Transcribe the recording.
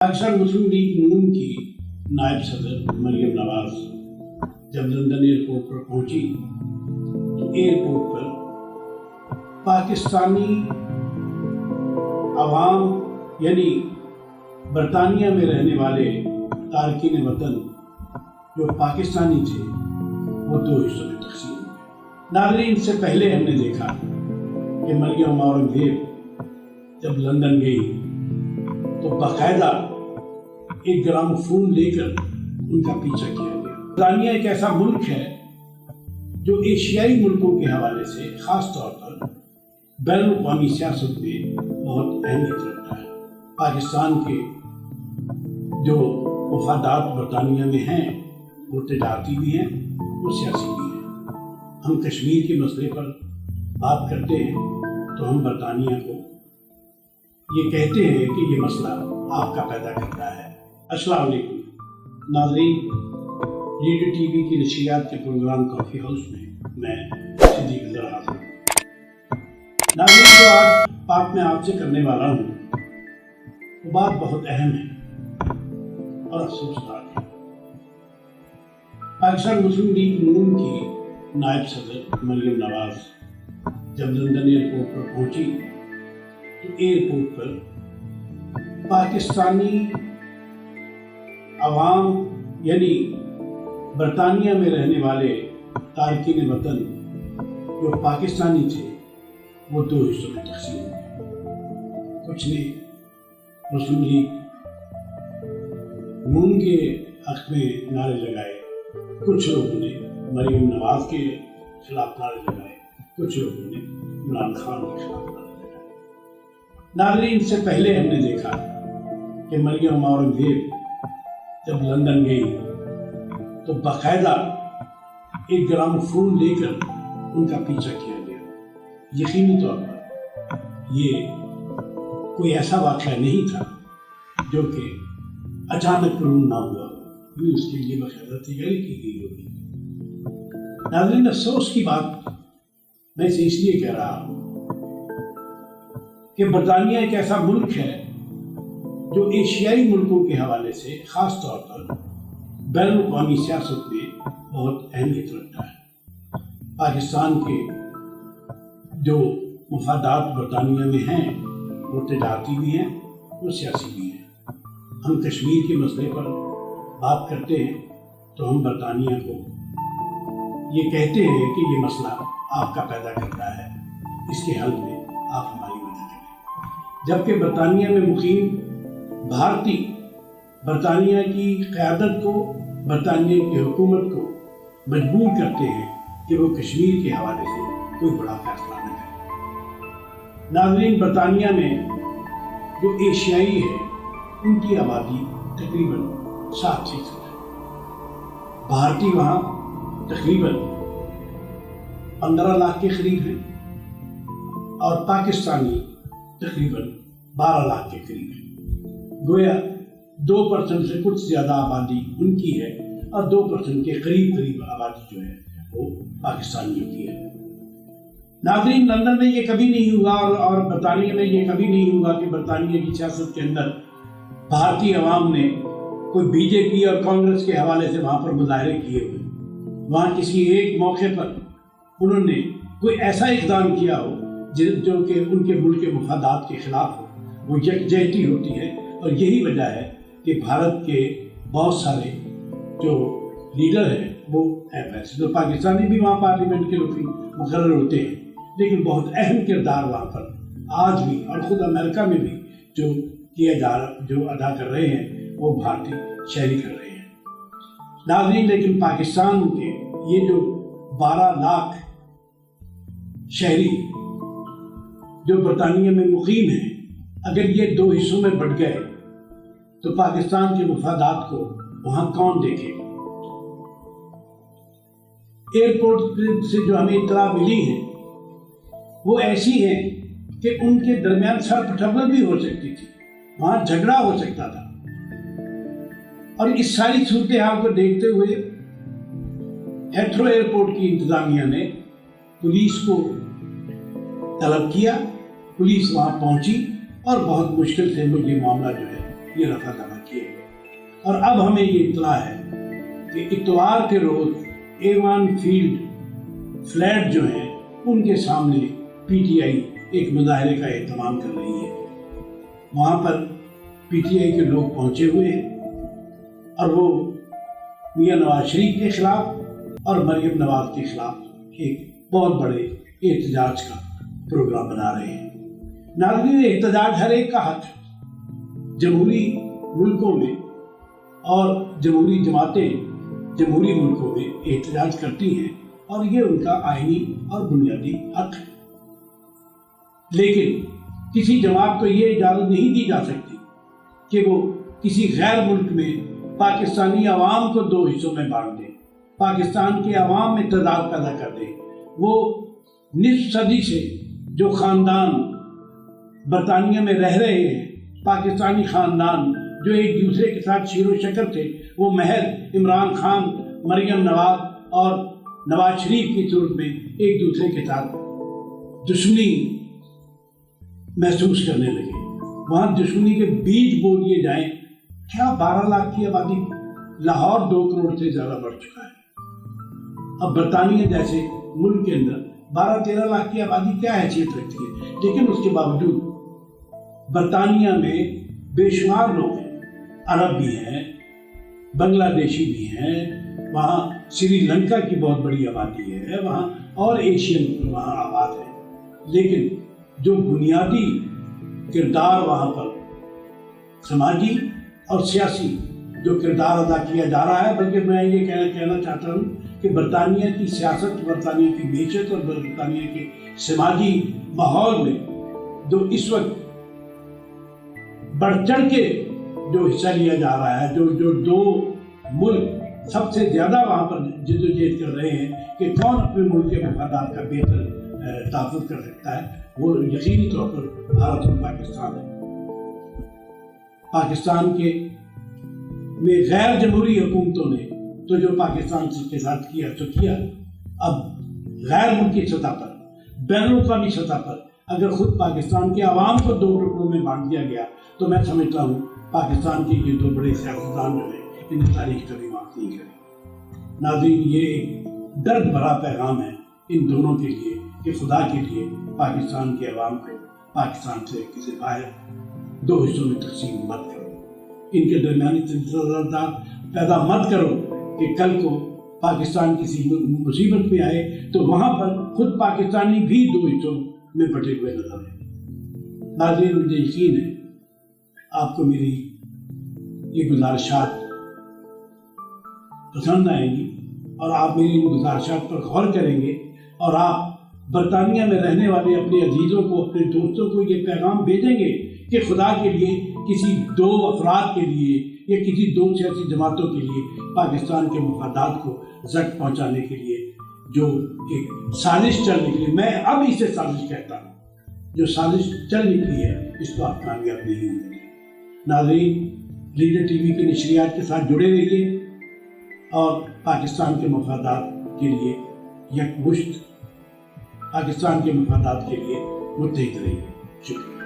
अक्सर मुस्लिम लीग नून की नायब सदर मरियम नवाज जब लंदन एयरपोर्ट पर पहुंची तो एयरपोर्ट पर पाकिस्तानी अवाम यानी बरतानिया में रहने वाले तारकीन वतन जो पाकिस्तानी थे वो दो हिस्सों में तकसीम हुए। नाज़रीन, इससे पहले हमने देखा कि मरियम औरंगज़ेब जब लंदन गई तो बाकायदा एक ग्रामोफोन लेकर उनका पीछा किया गया। बरतानिया एक ऐसा मुल्क है जो एशियाई मुल्कों के हवाले से ख़ास तौर पर बैनुल-अक़वामी सियासत में बहुत अहमियत रखता है। पाकिस्तान के जो मफादात बरतानिया में हैं वो तजारती भी हैं, वो सियासी भी हैं। हम कश्मीर के मसले पर बात करते हैं तो हम बरतानिया को ये कहते हैं कि ये मसला आपका पैदा करता है। अस्सलाम वालेकुम नाज़रीन, रेडियो टीवी की नशियात के प्रोग्राम कॉफ़ी हाउस में मैं सिद्दीक नज़र हाज़िर हूँ। नाज़रीन, जो आज बात मैं आपसे करने वाला हूँ वो बात बहुत अहम है और अफसोसनाक है। पाकिस्तान मुस्लिम लीग नून की नायब सदर मरियम नवाज जब लंदन एयरपोर्ट पर पहुंची तो एयरपोर्ट पर पाकिस्तानी अवाम यानी बरतानिया में रहने वाले तारकीन वतन जो पाकिस्तानी थे वो दो हिस्सों में तकसीम हुए। कुछ ने मुस्लिम लीग नून के हक में नारे लगाए, कुछ लोगों ने मरियम नवाज के खिलाफ नारे लगाए, कुछ लोगों ने इमरान खान के खिलाफ नारे लगाए। नाज़रीन, इससे पहले हमने देखा कि मरियम औरंगज़ेब जब लंदन गई तो बाकायदा एक ग्रामोफोन लेकर उनका पीछा किया गया। यकीनी तौर पर ये कोई ऐसा वाक़या नहीं था जो कि अचानक ना हुआ, भी उसके लिए बाकायदा तैयारी की गई होगी। नाज़रीन, अफसोस की बात मैं इसे इसलिए कह रहा हूँ कि बरतानिया एक ऐसा मुल्क है जो एशियाई मुल्कों के हवाले से ख़ास तौर पर बैनुल-अक़वामी सियासत में बहुत अहमियत रखता है। पाकिस्तान के जो मफादात बरतानिया में हैं वो तजारती भी हैं, वो सियासी भी हैं। हम कश्मीर के मसले पर बात करते हैं तो हम बरतानिया को ये कहते हैं कि ये मसला आपका पैदा करता है, इसके हल में आप हमारी मदद करें। जबकि बरतानिया में मुकीम भारतीय बरतानिया की क़यादत को, बरतानिया की हुकूमत को मजबूर करते हैं कि वो कश्मीर के हवाले से कोई बड़ा फैसला न करे। नाज़रीन, बरतानिया में जो एशियाई है उनकी आबादी तकरीबन 7% है। भारतीय वहाँ तकरीबन 15 लाख के करीब हैं और पाकिस्तानी तकरीबन 12 लाख के करीब हैं। गोया 2% से कुछ ज़्यादा आबादी उनकी है और 2% के करीब आबादी जो है वो पाकिस्तानियों की है। नाज़रीन, लंदन में ये कभी नहीं हुआ और बरतानिया में ये कभी नहीं हुआ कि बरतानिया की सियासत के अंदर भारतीय अवाम ने कोई बीजेपी और कांग्रेस के हवाले से वहाँ पर मुजाहरे किए हुए। वहाँ किसी एक मौके पर उन्होंने कोई ऐसा इक़दाम किया हो जो कि उनके मुल्क के मफादात के खिलाफ हो, वो यकजहती होती है। और यही वजह है कि भारत के बहुत सारे जो लीडर हैं वो वैसे तो पाकिस्तानी भी वहाँ पार्लियामेंट के मुकर्रर होते हैं, लेकिन बहुत अहम किरदार वहाँ पर आज भी और ख़ुद अमेरिका में भी जो अदा कर रहे हैं वो भारतीय शहरी कर रहे हैं। नाज़रीन, लेकिन पाकिस्तान के ये जो 12 लाख शहरी जो बरतानिया में मुकीम हैं, अगर ये दो हिस्सों में बढ़ गए तो पाकिस्तान के मफादात को वहाँ कौन देखेगा। एयरपोर्ट से जो हमें इत्तला मिली है वो ऐसी है कि उनके दरमियान सरपटबल भी हो सकती थी, वहाँ झगड़ा हो सकता था। और इस सारी सूरत हाल को देखते हुए हेथ्रो एयरपोर्ट की इंतजामिया ने पुलिस को तलब किया, पुलिस वहाँ पहुँची और बहुत मुश्किल से ये मामला जो है یہ رفع دفع کیے گئے۔ اور اب ہمیں یہ اطلاع ہے کہ اتوار کے روز ایوان فیلڈ فلیٹ جو ہیں ان کے سامنے پی ٹی آئی ایک مظاہرے کا اہتمام کر رہی ہے۔ وہاں پر پی ٹی آئی کے لوگ پہنچے ہوئے ہیں اور وہ میاں نواز شریف کے خلاف اور مریم نواز کے خلاف ایک بہت بڑے احتجاج کا پروگرام بنا رہے ہیں۔ ناظرین، احتجاج ہر ایک کا حق ہے۔ جمہوری ملکوں میں اور جمہوری جماعتیں جمہوری ملکوں میں احتجاج کرتی ہیں اور یہ ان کا آئینی اور بنیادی حق ہے، لیکن کسی جماعت کو یہ اجازت نہیں دی جا سکتی کہ وہ کسی غیر ملک میں پاکستانی عوام کو دو حصوں میں بانٹ دے، پاکستان کے عوام میں تضاد پیدا کر دے۔ وہ نصف صدی سے جو خاندان برطانیہ میں رہ رہے ہیں، پاکستانی خاندان جو ایک دوسرے کے ساتھ شیر و شکر تھے، وہ محض عمران خان، مریم نواز اور نواز شریف کی صورت میں ایک دوسرے کے ساتھ دشمنی محسوس کرنے لگے۔ وہاں دشمنی کے بیج بو دیے جائیں۔ کیا 12 لاکھ کی آبادی؟ لاہور 2 کروڑ سے زیادہ بڑھ چکا ہے۔ اب برطانیہ جیسے ملک کے اندر 12-13 لاکھ کی آبادی کیا حیثیت رکھتی ہے؟ لیکن اس کے باوجود برطانیہ میں بے شمار لوگ ہیں، عرب بھی ہیں، بنگلہ دیشی بھی ہیں، وہاں سری لنکا کی بہت بڑی آبادی ہے، وہاں اور ایشین وہاں آباد ہیں، لیکن جو بنیادی کردار وہاں پر سماجی اور سیاسی جو کردار ادا کیا جا رہا ہے، بلکہ میں یہ کہنا چاہتا ہوں کہ برطانیہ کی سیاست، برطانیہ کی معیشت اور برطانیہ کے سماجی ماحول میں جو اس وقت بڑھ چڑھ کے جو حصہ لیا جا رہا ہے، جو 2 ملک سب سے زیادہ وہاں پر جدوجہد کر رہے ہیں کہ کون اپنے ملک کے مفادات کا بہتر تحفظ کر سکتا ہے، وہ یقینی طور پر بھارت اور پاکستان ہے۔ پاکستان میں غیر جمہوری حکومتوں نے تو جو پاکستان کے ساتھ کیا تو کیا، اب غیر ملکی سطح پر، بین الاقوامی سطح پر اگر خود پاکستان کے عوام کو 2 ٹکڑوں میں بانٹ دیا گیا تو میں سمجھتا ہوں پاکستان کے یہ 2 بڑے سیاستدان جو ہیں انہیں تاریخ کبھی معاف نہیں کرے۔ ناظرین، یہ ایک درد بھرا پیغام ہے ان دونوں کے لیے کہ خدا کے لیے پاکستان کے عوام کو پاکستان سے کسی باہر 2 حصوں میں تقسیم مت کرو، ان کے درمیانی تنازعات پیدا مت کرو کہ کل کو پاکستان کسی مصیبت میں آئے تو وہاں پر خود پاکستانی بھی 2 حصوں میں بٹے ہوئے نظر آئے۔ ناظرین، مجھے یقین ہے آپ کو میری یہ گزارشات پسند آئیں گی اور آپ میری ان گزارشات پر غور کریں گے اور آپ برطانیہ میں رہنے والے اپنے عزیزوں کو، اپنے دوستوں کو یہ پیغام بھیجیں گے کہ خدا کے لیے کسی 2 افراد کے لیے یا کسی 2 سیاسی جماعتوں کے لیے پاکستان کے مفادات کو زخم پہنچانے کے لیے جو ایک سازش چل نکلی، میں اب اسے سازش کہتا ہوں، جو سازش چل نکلی ہے اس کو آپ کامیاب نہیں ہوں گے۔ ناظرین، لیڈر ٹی وی کے نشریات کے ساتھ جڑے رہیے اور پاکستان کے مفادات کے لیے یکمشت، پاکستان کے مفادات کے لیے متحد رہیے۔ شکریہ۔